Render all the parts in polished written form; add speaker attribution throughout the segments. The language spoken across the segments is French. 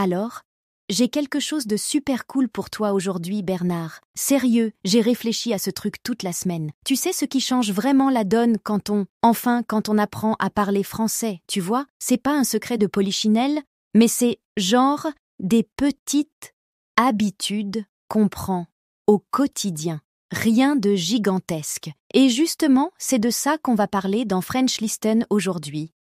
Speaker 1: Alors, j'ai quelque chose de super cool pour toi aujourd'hui, Bernard. Sérieux, j'ai réfléchi à ce truc toute la semaine. Tu sais ce qui change vraiment la donne quand on apprend à parler français, tu vois? C'est pas un secret de polichinelle, mais c'est genre des petites habitudes qu'on prend au quotidien. Rien de gigantesque. Et justement, c'est de ça qu'on va parler dans French Listen aujourd'hui.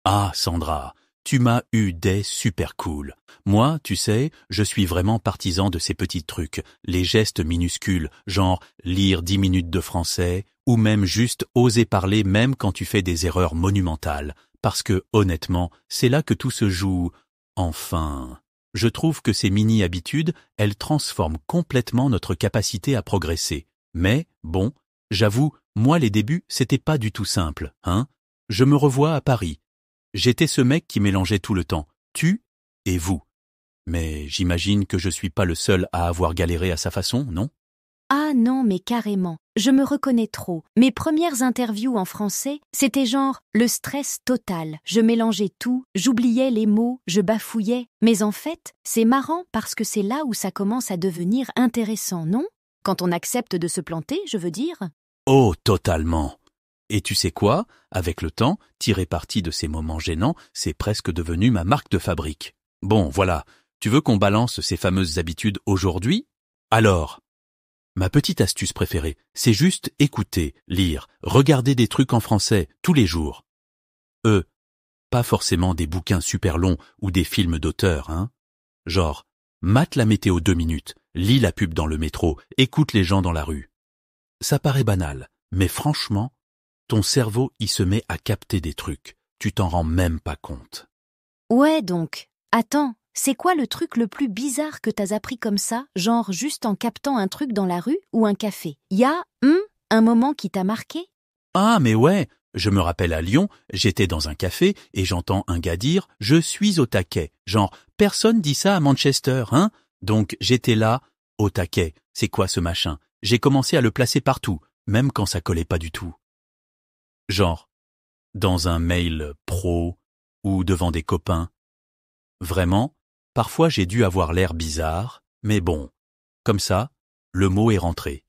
Speaker 2: Ah, Sandra, tu m'as eu des super cool. Moi, tu sais, je suis vraiment partisan de ces petits trucs, les gestes minuscules, genre lire 10 minutes de français, ou même juste oser parler même quand tu fais des erreurs monumentales. Parce que, honnêtement, c'est là que tout se joue. Enfin, je trouve que ces mini-habitudes, elles transforment complètement notre capacité à progresser. Mais, bon, j'avoue, moi les débuts, c'était pas du tout simple, hein. Je me revois à Paris. J'étais ce mec qui mélangeait tout le temps, tu et vous. Mais j'imagine que je suis pas le seul à avoir galéré à sa façon, non?
Speaker 1: Ah non, mais carrément. Je me reconnais trop. Mes premières interviews en français, c'était genre le stress total. Je mélangeais tout, j'oubliais les mots, je bafouillais. Mais en fait, c'est marrant parce que c'est là où ça commence à devenir intéressant, non? Quand on accepte de se planter, je veux dire.
Speaker 2: Oh, totalement. Et tu sais quoi? Avec le temps, tirer parti de ces moments gênants, c'est presque devenu ma marque de fabrique. Bon, voilà. Tu veux qu'on balance ces fameuses habitudes aujourd'hui? Alors, ma petite astuce préférée, c'est juste écouter, lire, regarder des trucs en français tous les jours. Pas forcément des bouquins super longs ou des films d'auteur, hein. Genre, mate la météo 2 minutes, lis la pub dans le métro, écoute les gens dans la rue. Ça paraît banal, mais franchement, ton cerveau y se met à capter des trucs. Tu t'en rends même pas compte.
Speaker 1: Ouais donc. Attends, c'est quoi le truc le plus bizarre que t'as appris comme ça, genre juste en captant un truc dans la rue ou un café? Y a, un moment qui t'a marqué?
Speaker 2: Ah, mais ouais, je me rappelle à Lyon, j'étais dans un café et j'entends un gars dire « Je suis au taquet ». Genre, personne dit ça à Manchester, hein? Donc j'étais là, au taquet. C'est quoi ce machin? J'ai commencé à le placer partout, même quand ça collait pas du tout. Genre, dans un mail pro ou devant des copains. Vraiment, parfois j'ai dû avoir l'air bizarre, mais bon, comme ça, le mot est rentré.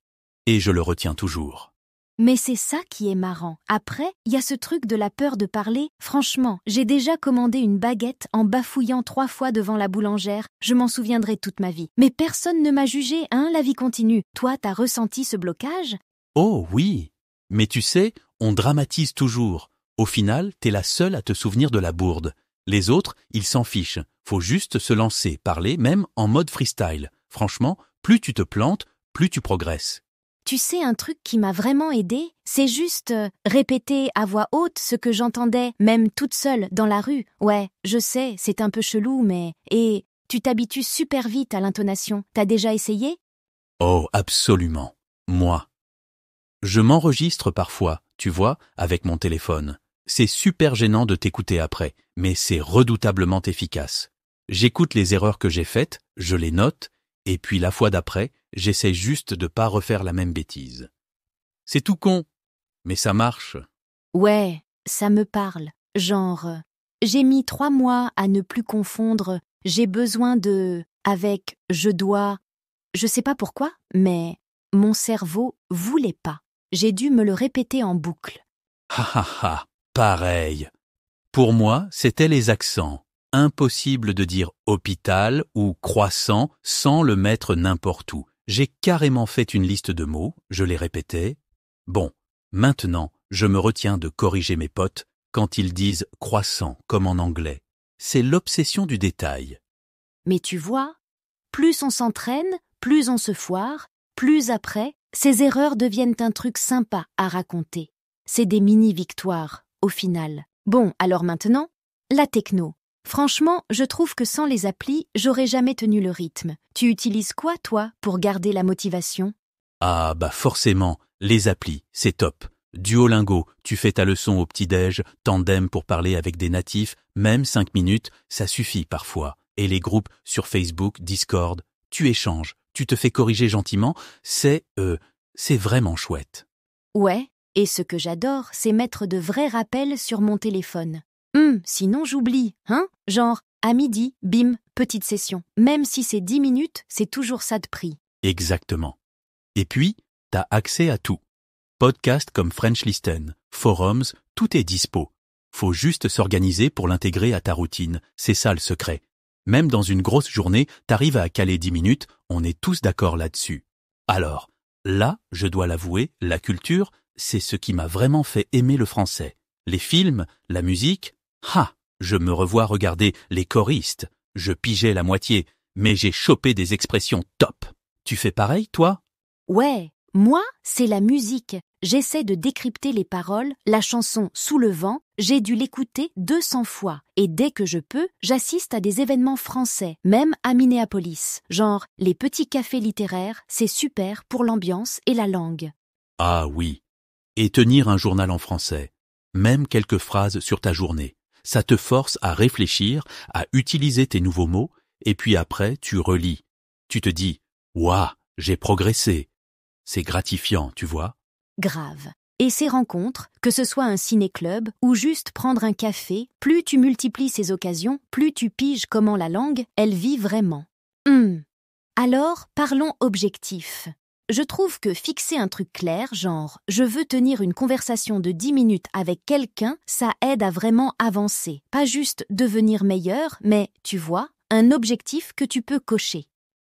Speaker 2: Et je le retiens toujours.
Speaker 1: Mais c'est ça qui est marrant. Après, il y a ce truc de la peur de parler. Franchement, j'ai déjà commandé une baguette en bafouillant 3 fois devant la boulangère. Je m'en souviendrai toute ma vie. Mais personne ne m'a jugé, hein, la vie continue. Toi, t'as ressenti ce blocage?
Speaker 2: Oh oui, mais tu sais, on dramatise toujours. Au final, t'es la seule à te souvenir de la bourde. Les autres, ils s'en fichent. Faut juste se lancer, parler, même en mode freestyle. Franchement, plus tu te plantes, plus tu progresses.
Speaker 1: Tu sais, un truc qui m'a vraiment aidée, c'est juste répéter à voix haute ce que j'entendais, même toute seule, dans la rue. Ouais, je sais, c'est un peu chelou, mais... Et tu t'habitues super vite à l'intonation. T'as déjà essayé?
Speaker 2: Oh, absolument. Moi. Je m'enregistre parfois, tu vois, avec mon téléphone. C'est super gênant de t'écouter après, mais c'est redoutablement efficace. J'écoute les erreurs que j'ai faites, je les note, et puis la fois d'après, j'essaie juste de pas refaire la même bêtise. C'est tout con, mais ça marche.
Speaker 1: Ouais, ça me parle. Genre, j'ai mis 3 mois à ne plus confondre « j'ai besoin de » avec « je dois ». Je sais pas pourquoi, mais mon cerveau voulait pas. J'ai dû me le répéter en boucle.
Speaker 2: Ha ha ha, pareil. Pour moi, c'était les accents. Impossible de dire hôpital ou croissant sans le mettre n'importe où. J'ai carrément fait une liste de mots, je les répétais. Bon, maintenant, je me retiens de corriger mes potes quand ils disent croissant comme en anglais. C'est l'obsession du détail.
Speaker 1: Mais tu vois, plus on s'entraîne, plus on se foire, plus après, ces erreurs deviennent un truc sympa à raconter. C'est des mini-victoires, au final. Bon, alors maintenant, la techno. Franchement, je trouve que sans les applis, j'aurais jamais tenu le rythme. Tu utilises quoi, toi, pour garder la motivation?
Speaker 2: Ah bah forcément, les applis, c'est top. Duolingo, tu fais ta leçon au petit-déj, Tandem pour parler avec des natifs, même 5 minutes, ça suffit parfois. Et les groupes sur Facebook, Discord, tu échanges, tu te fais corriger gentiment, c'est vraiment chouette.
Speaker 1: Ouais, et ce que j'adore, c'est mettre de vrais rappels sur mon téléphone. Sinon j'oublie, hein? Genre, À midi, bim, petite session. Même si c'est 10 minutes, c'est toujours ça de prix.
Speaker 2: Exactement. Et puis, t'as accès à tout. Podcasts comme French Listen, forums, tout est dispo. Faut juste s'organiser pour l'intégrer à ta routine, c'est ça le secret. Même dans une grosse journée, t'arrives à caler 10 minutes, on est tous d'accord là-dessus. Alors, là, je dois l'avouer, la culture, c'est ce qui m'a vraiment fait aimer le français. Les films, la musique, je me revois regarder les choristes. Je pigeais la moitié, mais j'ai chopé des expressions top. Tu fais pareil, toi?
Speaker 1: Ouais, moi, c'est la musique. J'essaie de décrypter les paroles, la chanson Sous le vent, j'ai dû l'écouter 200 fois. Et dès que je peux, j'assiste à des événements français, même à Minneapolis. Genre, les petits cafés littéraires, c'est super pour l'ambiance et la langue.
Speaker 2: Ah oui. Et tenir un journal en français, même quelques phrases sur ta journée. Ça te force à réfléchir, à utiliser tes nouveaux mots, et puis après, tu relis. Tu te dis, waouh, j'ai progressé. C'est gratifiant, tu vois.
Speaker 1: Grave. Et ces rencontres, que ce soit un ciné-club ou juste prendre un café, plus tu multiplies ces occasions, plus tu piges comment la langue, elle vit vraiment. Alors, parlons objectif. Je trouve que fixer un truc clair, genre « je veux tenir une conversation de 10 minutes avec quelqu'un », ça aide à vraiment avancer. Pas juste devenir meilleur, mais, tu vois, un objectif que tu peux cocher.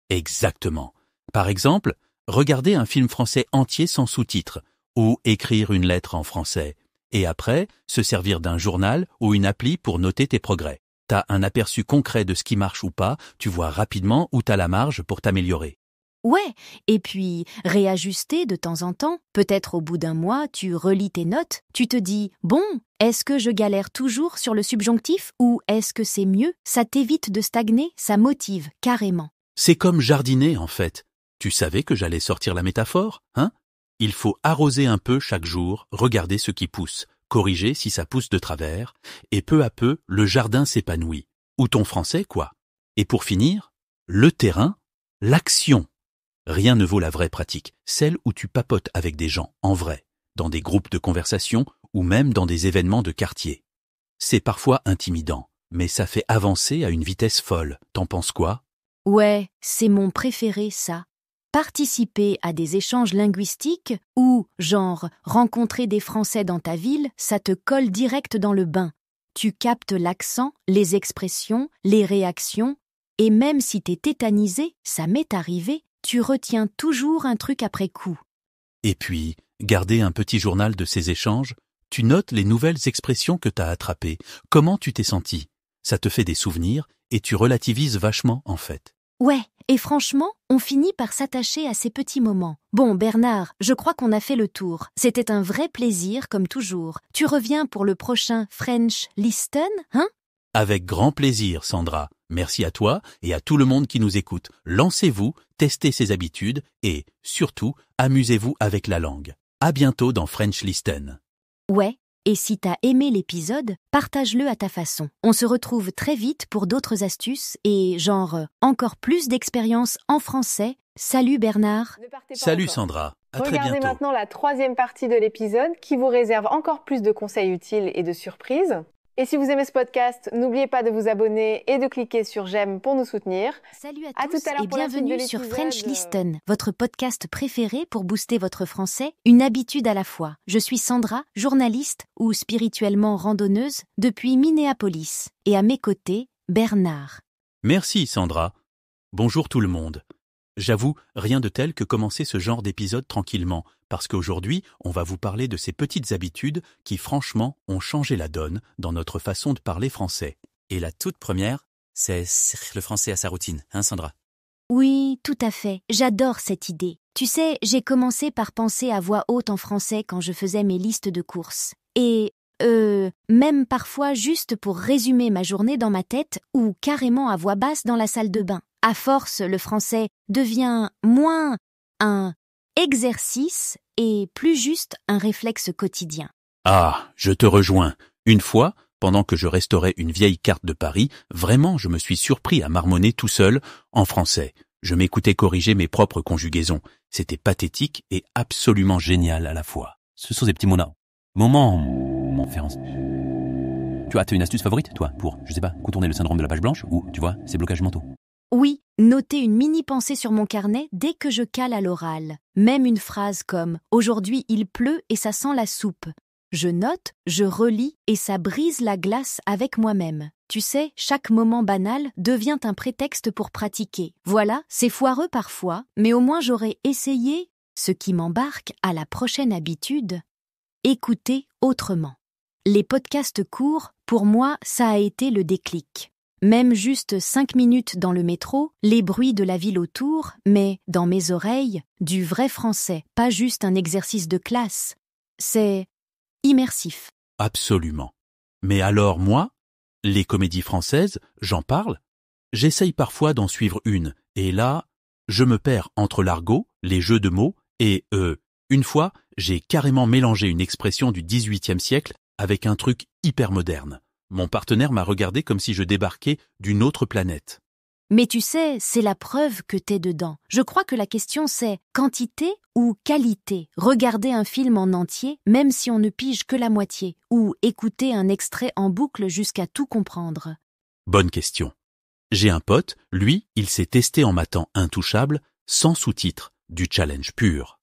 Speaker 2: Exactement. Par exemple, regarder un film français entier sans sous-titres, ou écrire une lettre en français, et après, se servir d'un journal ou une appli pour noter tes progrès. T'as un aperçu concret de ce qui marche ou pas, tu vois rapidement où t'as la marge pour t'améliorer.
Speaker 1: Ouais, et puis réajuster de temps en temps. Peut-être au bout d'un mois, tu relis tes notes, tu te dis « Bon, est-ce que je galère toujours sur le subjonctif ou est-ce que c'est mieux ?» Ça t'évite de stagner, ça motive carrément.
Speaker 2: C'est comme jardiner en fait. Tu savais que j'allais sortir la métaphore, hein? Il faut arroser un peu chaque jour, regarder ce qui pousse, corriger si ça pousse de travers, et peu à peu, le jardin s'épanouit. Ou ton français, quoi. Et pour finir, le terrain, l'action. Rien ne vaut la vraie pratique, celle où tu papotes avec des gens, en vrai, dans des groupes de conversation ou même dans des événements de quartier. C'est parfois intimidant, mais ça fait avancer à une vitesse folle. T'en penses quoi?
Speaker 1: Ouais, c'est mon préféré, ça. Participer à des échanges linguistiques ou, genre, rencontrer des Français dans ta ville, ça te colle direct dans le bain. Tu captes l'accent, les expressions, les réactions, et même si t'es tétanisé, ça m'est arrivé, tu retiens toujours un truc après coup.
Speaker 2: Et puis, garder un petit journal de ces échanges, tu notes les nouvelles expressions que t'as attrapées. Comment tu t'es senti? Ça te fait des souvenirs et tu relativises vachement en fait.
Speaker 1: Ouais, et franchement, on finit par s'attacher à ces petits moments. Bon, Bernard, je crois qu'on a fait le tour. C'était un vrai plaisir, comme toujours. Tu reviens pour le prochain French Listen, hein?
Speaker 2: Avec grand plaisir, Sandra. Merci à toi et à tout le monde qui nous écoute. Lancez-vous, testez ces habitudes et, surtout, amusez-vous avec la langue. À bientôt dans French Listen.
Speaker 1: Ouais, et si t'as aimé l'épisode, partage-le à ta façon. On se retrouve très vite pour d'autres astuces et genre encore plus d'expérience en français. Salut Bernard.
Speaker 2: Salut
Speaker 3: encore.
Speaker 2: Sandra, à très
Speaker 3: Regardez
Speaker 2: bientôt.
Speaker 3: maintenant la 3e partie de l'épisode qui vous réserve encore plus de conseils utiles et de surprises. Et si vous aimez ce podcast, n'oubliez pas de vous abonner et de cliquer sur j'aime pour nous soutenir.
Speaker 1: Salut à
Speaker 3: À
Speaker 1: tous
Speaker 3: tout à l'heure
Speaker 1: et
Speaker 3: pour la suite de
Speaker 1: bienvenue sur
Speaker 3: l'épisode.
Speaker 1: French Listen, votre podcast préféré pour booster votre français, une habitude à la fois. Je suis Sandra, journaliste ou spirituellement randonneuse depuis Minneapolis. Et à mes côtés, Bernard.
Speaker 2: Merci Sandra. Bonjour tout le monde. J'avoue, rien de tel que commencer ce genre d'épisode tranquillement, parce qu'aujourd'hui, on va vous parler de ces petites habitudes qui, franchement, ont changé la donne dans notre façon de parler français.
Speaker 4: Et la toute première, c'est le français à sa routine, hein Sandra?
Speaker 1: Oui, tout à fait. J'adore cette idée. Tu sais, j'ai commencé par penser à voix haute en français quand je faisais mes listes de courses. Et, même parfois juste pour résumer ma journée dans ma tête ou carrément à voix basse dans la salle de bain. À force, le français devient moins un exercice et plus juste un réflexe quotidien.
Speaker 2: Ah, je te rejoins. Une fois, pendant que je restaurais une vieille carte de Paris, vraiment, je me suis surpris à marmonner tout seul en français. Je m'écoutais corriger mes propres conjugaisons. C'était pathétique et absolument génial à la fois.
Speaker 4: Ce sont des petits moments. Moments. Tu as une astuce favorite, toi, pour, je sais pas, contourner le syndrome de la page blanche ou, tu vois, ces blocages mentaux?
Speaker 1: Oui, noter une mini-pensée sur mon carnet dès que je cale à l'oral. Même une phrase comme « Aujourd'hui il pleut et ça sent la soupe ». Je note, je relis et ça brise la glace avec moi-même. Tu sais, chaque moment banal devient un prétexte pour pratiquer. Voilà, c'est foireux parfois, mais au moins j'aurais essayé, ce qui m'embarque à la prochaine habitude. Écouter autrement. Les podcasts courts, pour moi, ça a été le déclic. Même juste 5 minutes dans le métro, les bruits de la ville autour, mais, dans mes oreilles, du vrai français, pas juste un exercice de classe. C'est immersif.
Speaker 2: Absolument. Mais alors moi, les comédies françaises, j'en parle. J'essaye parfois d'en suivre une, et là, je me perds entre l'argot, les jeux de mots, et une fois, j'ai carrément mélangé une expression du XVIIIe siècle avec un truc hyper moderne. Mon partenaire m'a regardé comme si je débarquais d'une autre planète.
Speaker 1: Mais tu sais, c'est la preuve que t'es dedans. Je crois que la question c'est quantité ou qualité. Regarder un film en entier, même si on ne pige que la moitié, ou écouter un extrait en boucle jusqu'à tout comprendre.
Speaker 2: Bonne question. J'ai un pote, lui, il s'est testé en maths intouchable, sans sous-titres, du challenge pur.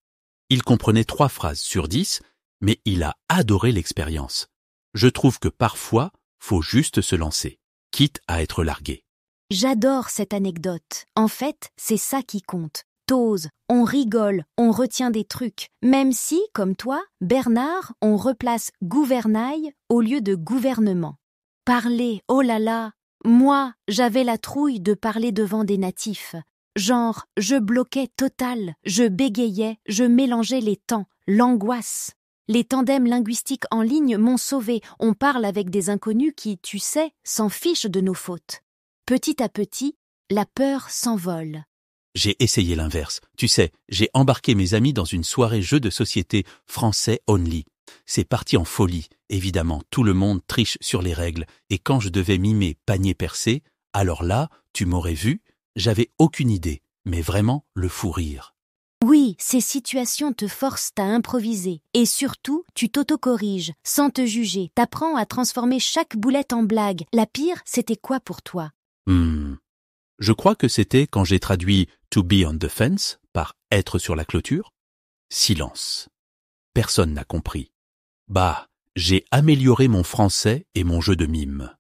Speaker 2: Il comprenait 3 phrases sur 10, mais il a adoré l'expérience. Je trouve que parfois, faut juste se lancer, quitte à être largué.
Speaker 1: J'adore cette anecdote. En fait, c'est ça qui compte. T'oses, on rigole, on retient des trucs. Même si, comme toi, Bernard, on replace gouvernail au lieu de gouvernement. Parler, oh là là. Moi, j'avais la trouille de parler devant des natifs. Genre, je bloquais total, je bégayais, je mélangeais les temps, l'angoisse. Les tandems linguistiques en ligne m'ont sauvé. On parle avec des inconnus qui, tu sais, s'en fichent de nos fautes. Petit à petit, la peur s'envole.
Speaker 2: J'ai essayé l'inverse. Tu sais, j'ai embarqué mes amis dans une soirée jeu de société français only. C'est parti en folie. Évidemment, tout le monde triche sur les règles. Et quand je devais mimer panier percé, alors là, tu m'aurais vu, j'avais aucune idée. Mais vraiment, le fou rire.
Speaker 1: Oui, ces situations te forcent à improviser. Et surtout, tu t'auto-corriges, sans te juger. T'apprends à transformer chaque boulette en blague. La pire, c'était quoi pour toi?
Speaker 2: Je crois que c'était quand j'ai traduit « to be on the fence » par « être sur la clôture ». Silence. Personne n'a compris. Bah, j'ai amélioré mon français et mon jeu de mime.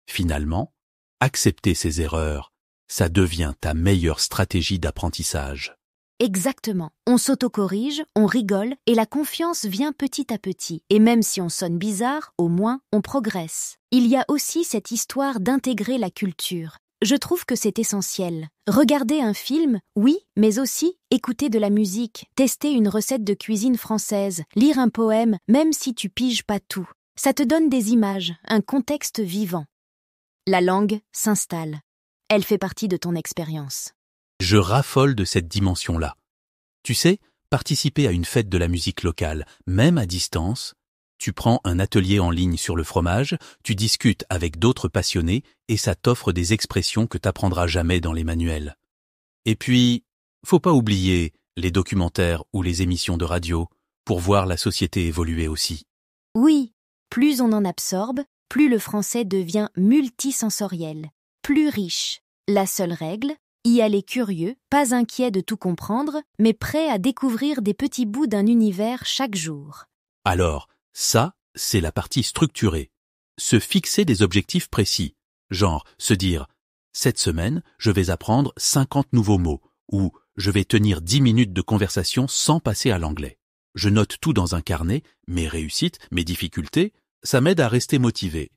Speaker 2: Finalement, accepter ses erreurs, ça devient ta meilleure stratégie d'apprentissage.
Speaker 1: Exactement. On s'auto-corrige, on rigole et la confiance vient petit à petit. Et même si on sonne bizarre, au moins on progresse. Il y a aussi cette histoire d'intégrer la culture. Je trouve que c'est essentiel. Regarder un film, oui, mais aussi écouter de la musique, tester une recette de cuisine française, lire un poème, même si tu piges pas tout. Ça te donne des images, un contexte vivant. La langue s'installe. Elle fait partie de ton expérience.
Speaker 2: Je raffole de cette dimension-là. Tu sais, participer à une fête de la musique locale, même à distance, tu prends un atelier en ligne sur le fromage, tu discutes avec d'autres passionnés et ça t'offre des expressions que t'apprendras jamais dans les manuels. Et puis, faut pas oublier les documentaires ou les émissions de radio pour voir la société évoluer aussi.
Speaker 1: Oui, plus on en absorbe, plus le français devient multisensoriel, plus riche. La seule règle, y aller curieux, pas inquiet de tout comprendre, mais prêt à découvrir des petits bouts d'un univers chaque jour.
Speaker 2: Alors, ça, c'est la partie structurée. Se fixer des objectifs précis, genre se dire « Cette semaine, je vais apprendre 50 nouveaux mots » ou « Je vais tenir 10 minutes de conversation sans passer à l'anglais ». Je note tout dans un carnet, mes réussites, mes difficultés, ça m'aide à rester motivé.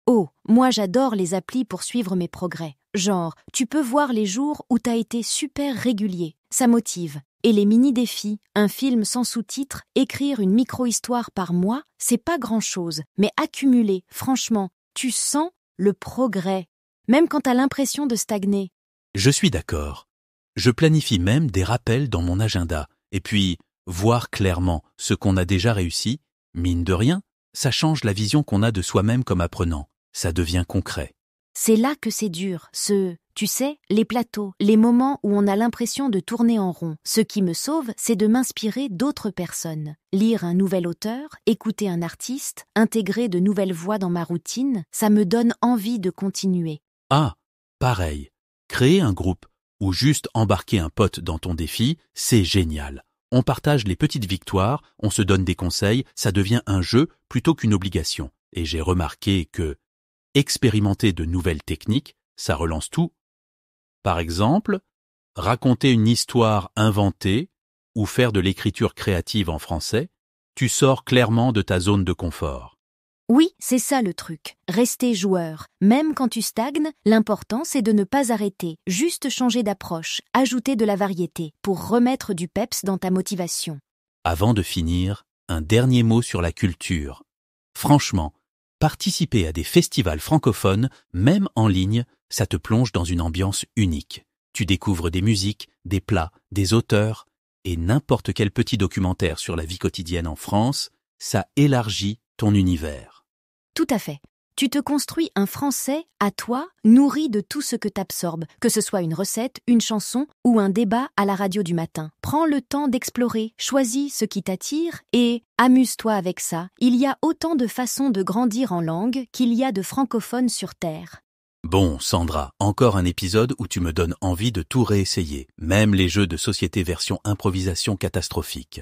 Speaker 1: Oh, moi j'adore les applis pour suivre mes progrès. Genre, tu peux voir les jours où t'as été super régulier. Ça motive. Et les mini-défis, un film sans sous-titres, écrire une micro-histoire par mois, c'est pas grand-chose. Mais accumuler, franchement, tu sens le progrès. Même quand t'as l'impression de stagner.
Speaker 2: Je suis d'accord. Je planifie même des rappels dans mon agenda. Et puis, voir clairement ce qu'on a déjà réussi, mine de rien, ça change la vision qu'on a de soi-même comme apprenant. Ça devient concret.
Speaker 1: C'est là que c'est dur, ce Tu sais, les plateaux, les moments où on a l'impression de tourner en rond. Ce qui me sauve, c'est de m'inspirer d'autres personnes. Lire un nouvel auteur, écouter un artiste, intégrer de nouvelles voix dans ma routine, ça me donne envie de continuer.
Speaker 2: Ah, pareil. Créer un groupe ou juste embarquer un pote dans ton défi, c'est génial. On partage les petites victoires, on se donne des conseils, ça devient un jeu plutôt qu'une obligation. Et j'ai remarqué que expérimenter de nouvelles techniques, ça relance tout. Par exemple, raconter une histoire inventée ou faire de l'écriture créative en français, tu sors clairement de ta zone de confort.
Speaker 1: Oui, c'est ça le truc. Rester joueur. Même quand tu stagnes, l'important c'est de ne pas arrêter, juste changer d'approche, ajouter de la variété, pour remettre du peps dans ta motivation.
Speaker 2: Avant de finir, un dernier mot sur la culture. Franchement, participer à des festivals francophones, même en ligne, ça te plonge dans une ambiance unique. Tu découvres des musiques, des plats, des auteurs, et n'importe quel petit documentaire sur la vie quotidienne en France, ça élargit ton univers.
Speaker 1: Tout à fait. Tu te construis un français à toi, nourri de tout ce que t'absorbes, que ce soit une recette, une chanson ou un débat à la radio du matin. Prends le temps d'explorer, choisis ce qui t'attire et amuse-toi avec ça. Il y a autant de façons de grandir en langue qu'il y a de francophones sur Terre.
Speaker 2: Bon, Sandra, encore un épisode où tu me donnes envie de tout réessayer, même les jeux de société version improvisation catastrophique.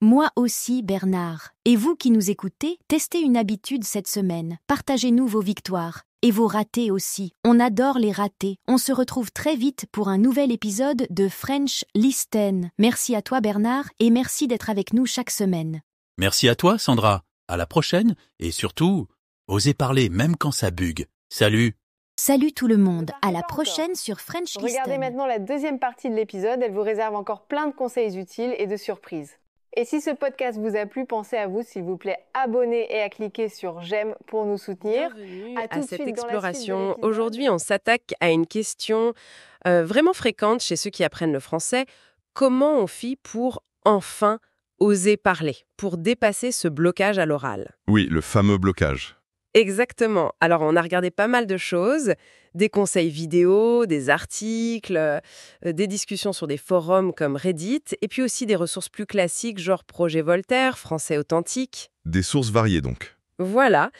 Speaker 1: Moi aussi, Bernard. Et vous qui nous écoutez, testez une habitude cette semaine. Partagez-nous vos victoires. Et vos ratés aussi. On adore les ratés. On se retrouve très vite pour un nouvel épisode de French Listen. Merci à toi, Bernard, et merci d'être avec nous chaque semaine.
Speaker 2: Merci à toi, Sandra. À la prochaine, et surtout, osez parler même quand ça bugue. Salut!
Speaker 1: Salut tout le monde.
Speaker 3: Ne
Speaker 1: À
Speaker 3: partez
Speaker 1: la
Speaker 3: pas
Speaker 1: prochaine sur French Listen.
Speaker 3: Regardez maintenant la deuxième partie de l'épisode, elle vous réserve encore plein de conseils utiles et de surprises. Et si ce podcast vous a plu, pensez à vous, s'il vous plaît, abonner et à cliquer sur j'aime pour nous soutenir.
Speaker 5: Bienvenue
Speaker 3: À tout
Speaker 5: à
Speaker 3: de
Speaker 5: cette
Speaker 3: suite dans la suite de
Speaker 5: exploration.
Speaker 3: l'épisode.
Speaker 5: Aujourd'hui, on s'attaque à une question vraiment fréquente chez ceux qui apprennent le français. Comment on fait pour enfin oser parler, pour dépasser ce blocage à l'oral?
Speaker 6: Oui, le fameux blocage.
Speaker 5: Exactement. Alors, on a regardé pas mal de choses, des conseils vidéo, des articles, des discussions sur des forums comme Reddit, et puis aussi des ressources plus classiques, genre Projet Voltaire, Français authentique.
Speaker 6: Des sources variées donc.
Speaker 5: Voilà.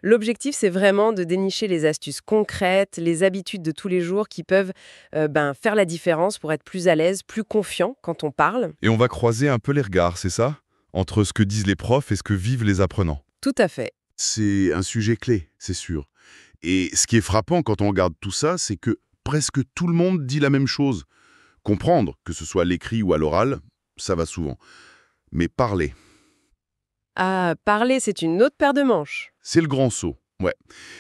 Speaker 5: L'objectif, c'est vraiment de dénicher les astuces concrètes, les habitudes de tous les jours qui peuvent faire la différence pour être plus à l'aise, plus confiant quand on parle.
Speaker 6: Et on va croiser un peu les regards, c'est ça? Entre ce que disent les profs et ce que vivent les apprenants.
Speaker 5: Tout à fait.
Speaker 7: C'est un sujet clé, c'est sûr. Et ce qui est frappant quand on regarde tout ça, c'est que presque tout le monde dit la même chose. Comprendre, que ce soit à l'écrit ou à l'oral, ça va souvent. Mais parler,
Speaker 5: Ah, parler, c'est une autre paire de manches.
Speaker 7: c'est le grand saut. Ouais.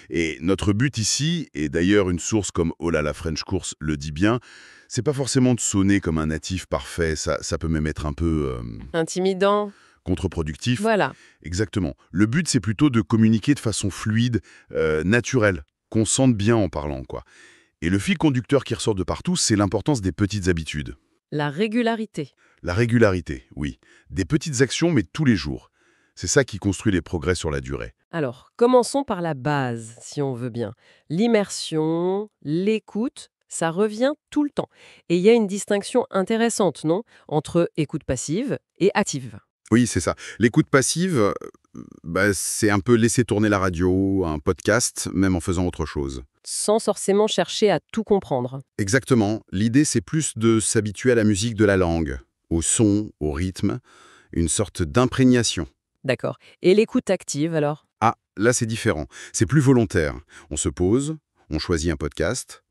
Speaker 7: Et notre but ici, et d'ailleurs une source comme Oh là la French Course le dit bien, c'est pas forcément de sonner comme un natif parfait, ça peut même être un peu
Speaker 5: Intimidant.
Speaker 7: contre-productif.
Speaker 5: Voilà.
Speaker 7: Exactement. Le but, c'est plutôt de communiquer de façon fluide, naturelle, qu'on sente bien en parlant, quoi. Et le fil conducteur qui ressort de partout, c'est l'importance des petites habitudes.
Speaker 5: La régularité.
Speaker 7: La régularité, oui. Des petites actions, mais tous les jours. C'est ça qui construit les progrès sur la durée.
Speaker 5: Alors, commençons par la base, si on veut bien. L'immersion, l'écoute, ça revient tout le temps. Et il y a une distinction intéressante, non? Entre écoute passive et active.
Speaker 7: Oui, c'est ça. L'écoute passive, c'est un peu laisser tourner la radio, un podcast, même en faisant autre chose.
Speaker 5: Sans forcément chercher à tout comprendre.
Speaker 7: Exactement. L'idée, c'est plus de s'habituer à la musique de la langue, au son, au rythme, une sorte d'imprégnation.
Speaker 5: D'accord. Et l'écoute active, alors?
Speaker 7: Ah, là, c'est différent. C'est plus volontaire. On se pose, on choisit un podcast,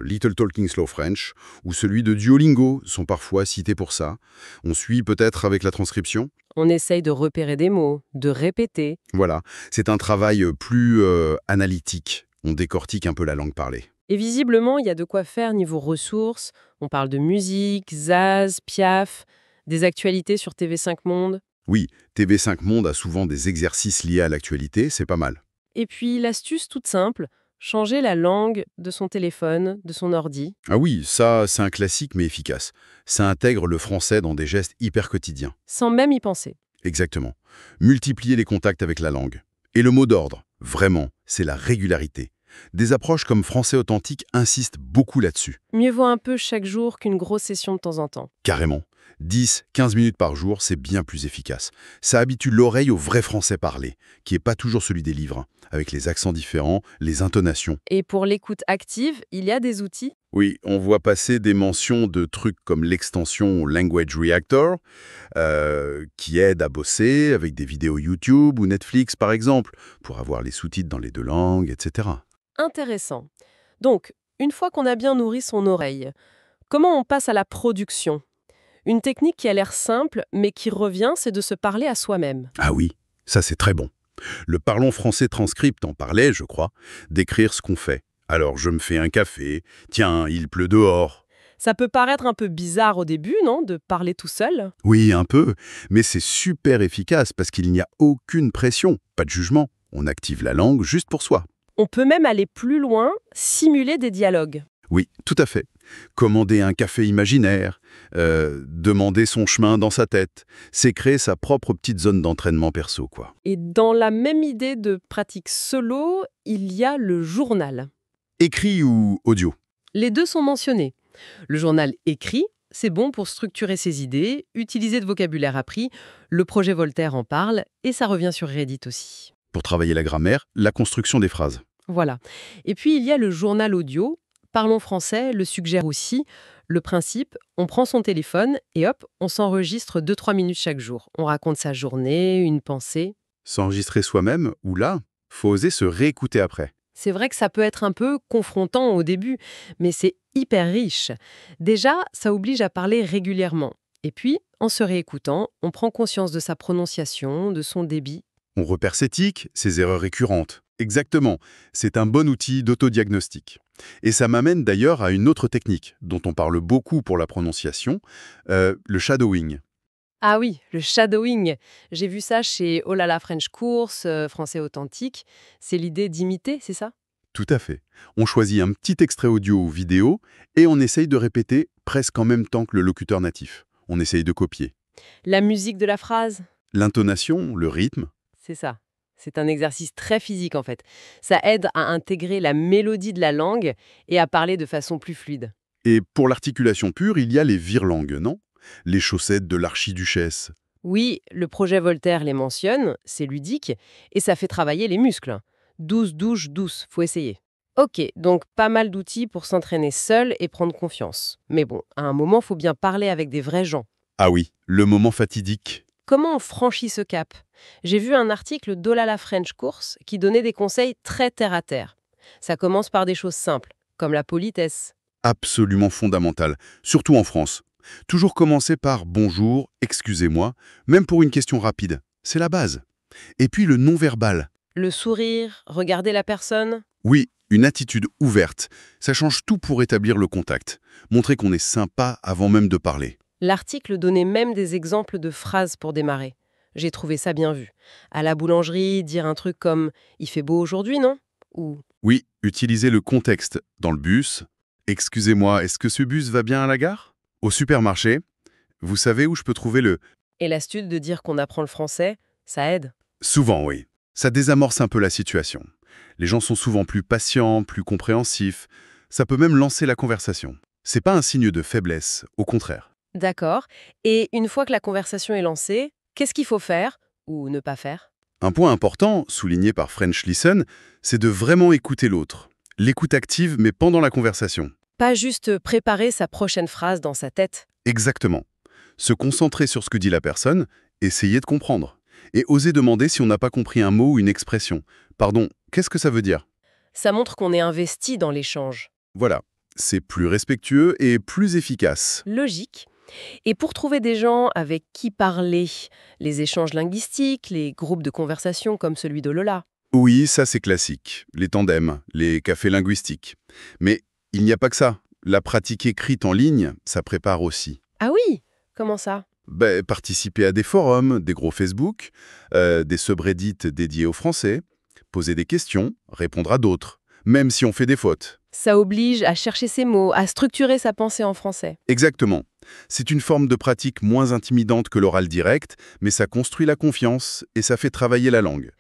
Speaker 7: Little Talking Slow French, ou celui de Duolingo sont parfois cités pour ça. On suit peut-être avec la transcription.
Speaker 5: On essaye de repérer des mots, de répéter.
Speaker 7: Voilà, c'est un travail plus analytique. On décortique un peu la langue parlée.
Speaker 5: Et visiblement, il y a de quoi faire niveau ressources. On parle de musique, Zaz, Piaf, des actualités sur TV5 Monde.
Speaker 7: Oui, TV5 Monde a souvent des exercices liés à l'actualité, c'est pas mal.
Speaker 5: Et puis l'astuce toute simple, changer la langue de son téléphone, de son ordi.
Speaker 7: Ah oui, ça, c'est un classique mais efficace. Ça intègre le français dans des gestes hyper quotidiens.
Speaker 5: Sans même y penser.
Speaker 7: Exactement. Multiplier les contacts avec la langue. Et le mot d'ordre, vraiment, c'est la régularité. Des approches comme Français Authentique insistent beaucoup là-dessus.
Speaker 5: Mieux vaut un peu chaque jour qu'une grosse session de temps en temps.
Speaker 7: Carrément. 10-15 minutes par jour, c'est bien plus efficace. Ça habitue l'oreille au vrai français parlé, qui n'est pas toujours celui des livres, avec les accents différents, les intonations.
Speaker 5: Et pour l'écoute active, il y a des outils?
Speaker 7: Oui, on voit passer des mentions de trucs comme l'extension Language Reactor, qui aide à bosser avec des vidéos YouTube ou Netflix par exemple, pour avoir les sous-titres dans les 2 langues, etc.
Speaker 5: Intéressant. Donc, une fois qu'on a bien nourri son oreille, comment on passe à la production? Une technique qui a l'air simple, mais qui revient, c'est de se parler à soi-même.
Speaker 7: Ah oui, ça c'est très bon. Le Parlons français transcript en parlait, je crois, d'écrire ce qu'on fait. Alors je me fais un café, tiens, il pleut dehors.
Speaker 5: Ça peut paraître un peu bizarre au début, non, de parler tout seul?
Speaker 7: Oui, un peu, mais c'est super efficace parce qu'il n'y a aucune pression, pas de jugement. On active la langue juste pour soi.
Speaker 5: On peut même aller plus loin, simuler des dialogues.
Speaker 7: Oui, tout à fait. Commander un café imaginaire, demander son chemin dans sa tête, c'est créer sa propre petite zone d'entraînement perso, quoi.
Speaker 5: Et dans la même idée de pratique solo, il y a le journal.
Speaker 7: Écrit ou audio?
Speaker 5: Les deux sont mentionnés. Le journal écrit, c'est bon pour structurer ses idées, utiliser de vocabulaire appris, le projet Voltaire en parle, et ça revient sur Reddit aussi.
Speaker 7: Pour travailler la grammaire, la construction des phrases.
Speaker 5: Voilà. Et puis il y a le journal audio. Parlons français le suggère aussi. Le principe, on prend son téléphone et hop, on s'enregistre 2-3 minutes chaque jour. On raconte sa journée, une pensée.
Speaker 7: S'enregistrer soi-même, ou là, faut oser se réécouter après.
Speaker 5: C'est vrai que ça peut être un peu confrontant au début, mais c'est hyper riche. Déjà, ça oblige à parler régulièrement. Et puis, en se réécoutant, on prend conscience de sa prononciation, de son débit.
Speaker 7: On repère ses tics, ses erreurs récurrentes. Exactement, c'est un bon outil d'autodiagnostic. Et ça m'amène d'ailleurs à une autre technique, dont on parle beaucoup pour la prononciation, le shadowing.
Speaker 5: Ah oui, le shadowing. J'ai vu ça chez Oh là là French Course, Français Authentique. C'est l'idée d'imiter, c'est ça?
Speaker 7: Tout à fait. On choisit un petit extrait audio ou vidéo et on essaye de répéter presque en même temps que le locuteur natif. On essaye de copier.
Speaker 5: La musique de la phrase?
Speaker 7: L'intonation, le rythme.
Speaker 5: C'est ça. C'est un exercice très physique en fait. Ça aide à intégrer la mélodie de la langue et à parler de façon plus fluide.
Speaker 7: Et pour l'articulation pure, il y a les virelangues, non? Les chaussettes de l'archiduchesse.
Speaker 5: Oui, le projet Voltaire les mentionne, c'est ludique, et ça fait travailler les muscles. 12, douche, douce, faut essayer. Ok, donc pas mal d'outils pour s'entraîner seul et prendre confiance. Mais bon, à un moment, faut bien parler avec des vrais gens.
Speaker 7: Ah oui, le moment fatidique.
Speaker 5: Comment on franchit ce cap? J'ai vu un article d'Olala French Course qui donnait des conseils très terre-à-terre. Ça commence par des choses simples, comme la politesse.
Speaker 7: Absolument fondamental, surtout en France. Toujours commencer par « bonjour »,« excusez-moi », même pour une question rapide. C'est la base. Et puis le non-verbal.
Speaker 5: Le sourire, regarder la personne.
Speaker 7: Oui, une attitude ouverte. Ça change tout pour établir le contact. Montrer qu'on est sympa avant même de parler.
Speaker 5: L'article donnait même des exemples de phrases pour démarrer. J'ai trouvé ça bien vu. À la boulangerie, dire un truc comme « il fait beau aujourd'hui, non ?» ou
Speaker 7: Oui, utiliser le contexte. Dans le bus, « excusez-moi, est-ce que ce bus va bien à la gare ?» Au supermarché, vous savez où je peux trouver le...
Speaker 5: Et l'astuce de dire qu'on apprend le français, ça aide.
Speaker 7: Souvent, oui. Ça désamorce un peu la situation. Les gens sont souvent plus patients, plus compréhensifs. Ça peut même lancer la conversation. C'est pas un signe de faiblesse, au contraire.
Speaker 5: D'accord. Et une fois que la conversation est lancée, qu'est-ce qu'il faut faire ou ne pas faire?
Speaker 7: Un point important, souligné par French Listen, c'est de vraiment écouter l'autre. L'écoute active, mais pendant la conversation.
Speaker 5: Pas juste préparer sa prochaine phrase dans sa tête.
Speaker 7: Exactement. Se concentrer sur ce que dit la personne, essayer de comprendre. Et oser demander si on n'a pas compris un mot ou une expression. Pardon, qu'est-ce que ça veut dire?
Speaker 5: Ça montre qu'on est investi dans l'échange.
Speaker 7: Voilà. C'est plus respectueux et plus efficace.
Speaker 5: Logique. Et pour trouver des gens avec qui parler, les échanges linguistiques, les groupes de conversation comme celui de Lola.
Speaker 7: Oui, ça c'est classique. Les tandems, les cafés linguistiques. Mais il n'y a pas que ça. La pratique écrite en ligne, ça prépare aussi.
Speaker 5: Ah oui? Comment ça?
Speaker 7: Participer à des forums, des gros Facebook, des subreddits dédiés aux Français, poser des questions, répondre à d'autres, même si on fait des fautes.
Speaker 5: Ça oblige à chercher ses mots, à structurer sa pensée en français.
Speaker 7: Exactement. C'est une forme de pratique moins intimidante que l'oral direct, mais ça construit la confiance et ça fait travailler la langue.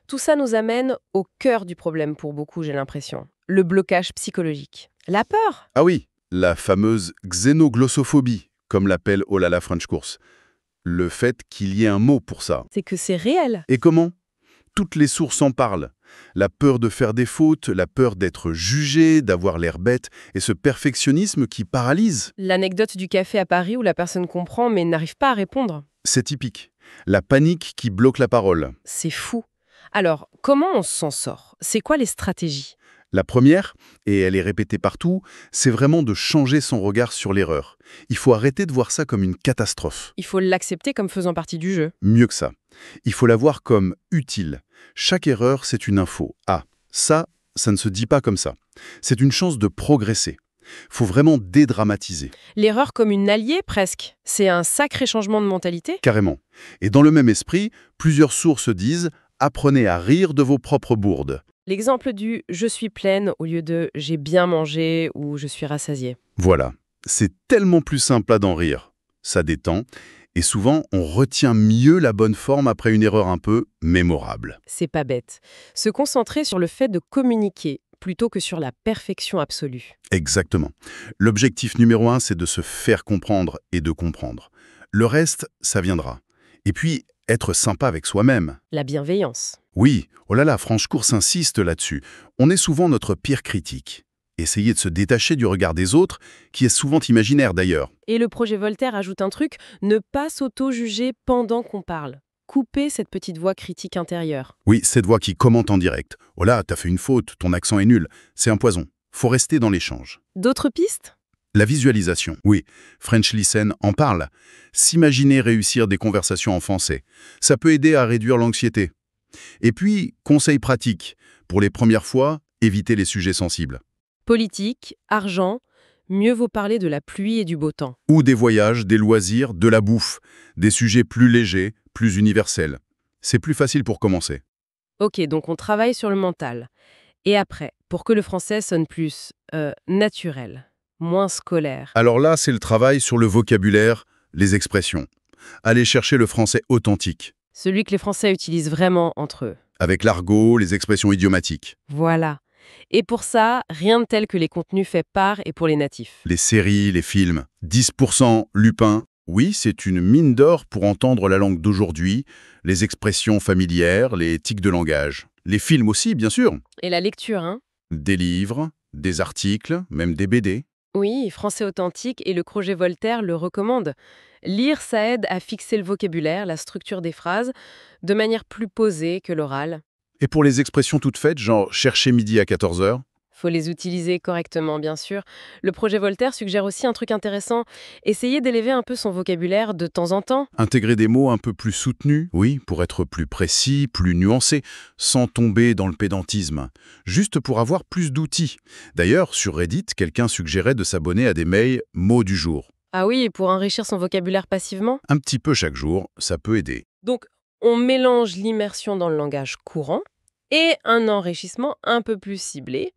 Speaker 5: Tout ça nous amène au cœur du problème pour beaucoup, j'ai l'impression. Le blocage psychologique. La peur.
Speaker 7: Ah oui, la fameuse xénoglossophobie, comme l'appelle Oh là là French Course. Le fait qu'il y ait un mot pour ça.
Speaker 5: C'est que c'est réel.
Speaker 7: Et comment? Toutes les sources en parlent. La peur de faire des fautes, la peur d'être jugé, d'avoir l'air bête, et ce perfectionnisme qui paralyse.
Speaker 5: L'anecdote du café à Paris où la personne comprend mais n'arrive pas à répondre.
Speaker 7: C'est typique. La panique qui bloque la parole.
Speaker 5: C'est fou. Alors, comment on s'en sort? C'est quoi les stratégies?
Speaker 7: La première, et elle est répétée partout, c'est vraiment de changer son regard sur l'erreur. Il faut arrêter de voir ça comme une catastrophe.
Speaker 5: Il faut l'accepter comme faisant partie du jeu.
Speaker 7: Mieux que ça. Il faut la voir comme utile. Chaque erreur, c'est une info. Ah, ça ne se dit pas comme ça. C'est une chance de progresser. Faut vraiment dédramatiser.
Speaker 5: L'erreur comme une alliée, presque. C'est un sacré changement de mentalité.
Speaker 7: Carrément. Et dans le même esprit, plusieurs sources disent « apprenez à rire de vos propres bourdes ».
Speaker 5: L'exemple du « je suis pleine » au lieu de « j'ai bien mangé » ou « je suis rassasiée ».
Speaker 7: Voilà. C'est tellement plus simple à d'en rire. Ça détend. Et souvent, on retient mieux la bonne forme après une erreur un peu mémorable.
Speaker 5: C'est pas bête. Se concentrer sur le fait de communiquer plutôt que sur la perfection absolue.
Speaker 7: Exactement. L'objectif numéro 1, c'est de se faire comprendre et de comprendre. Le reste, ça viendra. Et puis, être sympa avec soi-même.
Speaker 5: La bienveillance.
Speaker 7: Oui, oh là là, French Course insiste là-dessus. On est souvent notre pire critique. Essayer de se détacher du regard des autres, qui est souvent imaginaire d'ailleurs.
Speaker 5: Et le projet Voltaire ajoute un truc, ne pas s'auto-juger pendant qu'on parle. Couper cette petite voix critique intérieure.
Speaker 7: Oui, cette voix qui commente en direct. Oh là, t'as fait une faute, ton accent est nul. C'est un poison. Faut rester dans l'échange.
Speaker 5: D'autres pistes?
Speaker 7: La visualisation. Oui, French Listen en parle. S'imaginer réussir des conversations en français. Ça peut aider à réduire l'anxiété. Et puis, conseil pratique. Pour les premières fois, évitez les sujets sensibles.
Speaker 5: Politique, argent, mieux vaut parler de la pluie et du beau temps.
Speaker 7: Ou des voyages, des loisirs, de la bouffe. Des sujets plus légers, plus universels. C'est plus facile pour commencer.
Speaker 5: Ok, donc on travaille sur le mental. Et après, pour que le français sonne plus naturel, moins scolaire.
Speaker 7: Alors là, c'est le travail sur le vocabulaire, les expressions. Aller chercher le français authentique.
Speaker 5: Celui que les Français utilisent vraiment entre eux.
Speaker 7: Avec l'argot, les expressions idiomatiques.
Speaker 5: Voilà. Et pour ça, rien de tel que les contenus faits par et pour les natifs.
Speaker 7: Les séries, les films. 10% Lupin. Oui, c'est une mine d'or pour entendre la langue d'aujourd'hui, les expressions familières, les tics de langage. Les films aussi, bien sûr.
Speaker 5: Et la lecture, hein?
Speaker 7: Des livres, des articles, même des BD.
Speaker 5: Oui, Français authentique et le projet Voltaire le recommandent. Lire, ça aide à fixer le vocabulaire, la structure des phrases, de manière plus posée que l'oral.
Speaker 7: Et pour les expressions toutes faites, genre « chercher midi à 14h »,
Speaker 5: Faut les utiliser correctement, bien sûr. Le projet Voltaire suggère aussi un truc intéressant. Essayer d'élever un peu son vocabulaire de temps en temps.
Speaker 7: intégrer des mots un peu plus soutenus, oui, pour être plus précis, plus nuancé, sans tomber dans le pédantisme, juste pour avoir plus d'outils. D'ailleurs, sur Reddit, quelqu'un suggérait de s'abonner à des mails « mots du jour ».
Speaker 5: Ah oui, pour enrichir son vocabulaire passivement.
Speaker 7: Un petit peu chaque jour, ça peut aider.
Speaker 5: Donc, on mélange l'immersion dans le langage courant et un enrichissement un peu plus ciblé.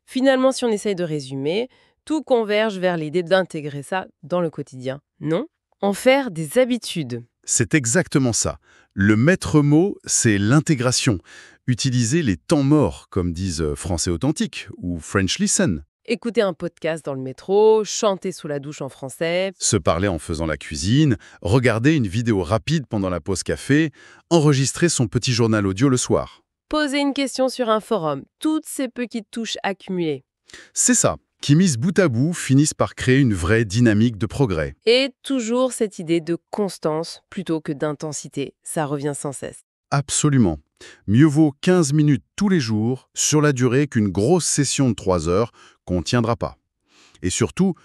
Speaker 5: Finalement, si on essaye de résumer, tout converge vers l'idée d'intégrer ça dans le quotidien. Non? En faire des habitudes.
Speaker 7: C'est exactement ça. Le maître mot, c'est l'intégration. Utiliser les temps morts, comme disent Français authentique ou French Listen.
Speaker 5: Écouter un podcast dans le métro, chanter sous la douche en français.
Speaker 7: Se parler en faisant la cuisine, regarder une vidéo rapide pendant la pause café, enregistrer son petit journal audio le soir.
Speaker 5: Poser une question sur un forum. Toutes ces petites touches accumulées.
Speaker 7: C'est ça, qui mises bout à bout finissent par créer une vraie dynamique de progrès.
Speaker 5: Et toujours cette idée de constance plutôt que d'intensité. Ça revient sans cesse.
Speaker 7: Absolument. Mieux vaut 15 minutes tous les jours sur la durée qu'une grosse session de 3 heures qu'on ne tiendra pas. Et surtout,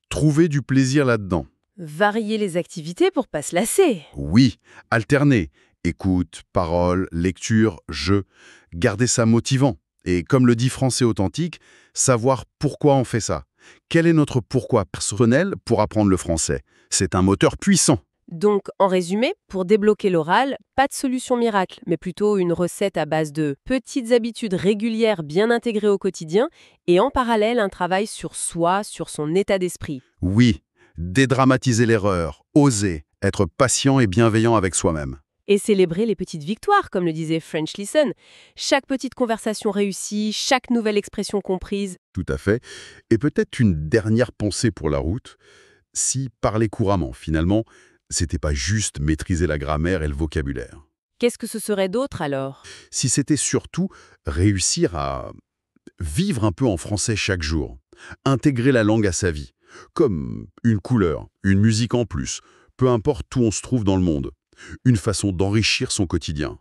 Speaker 7: trouver du plaisir là-dedans.
Speaker 5: Varier les activités pour pas se lasser.
Speaker 7: Oui, alterner. Écoute, parole, lecture, jeu. Garder ça motivant. Et comme le dit Français authentique, savoir pourquoi on fait ça. Quel est notre pourquoi personnel pour apprendre le français? C'est un moteur puissant.
Speaker 5: Donc, en résumé, pour débloquer l'oral, pas de solution miracle, mais plutôt une recette à base de petites habitudes régulières bien intégrées au quotidien et en parallèle un travail sur soi, sur son état d'esprit.
Speaker 7: Oui, dédramatiser l'erreur, oser, être patient et bienveillant avec soi-même.
Speaker 5: Et célébrer les petites victoires, comme le disait French Listen. Chaque petite conversation réussie, chaque nouvelle expression comprise.
Speaker 7: Tout à fait. Et peut-être une dernière pensée pour la route. Si parler couramment, finalement, c'était pas juste maîtriser la grammaire et le vocabulaire.
Speaker 5: Qu'est-ce que ce serait d'autre alors?
Speaker 7: Si c'était surtout réussir à vivre un peu en français chaque jour, intégrer la langue à sa vie, comme une couleur, une musique en plus, peu importe où on se trouve dans le monde, une façon d'enrichir son quotidien.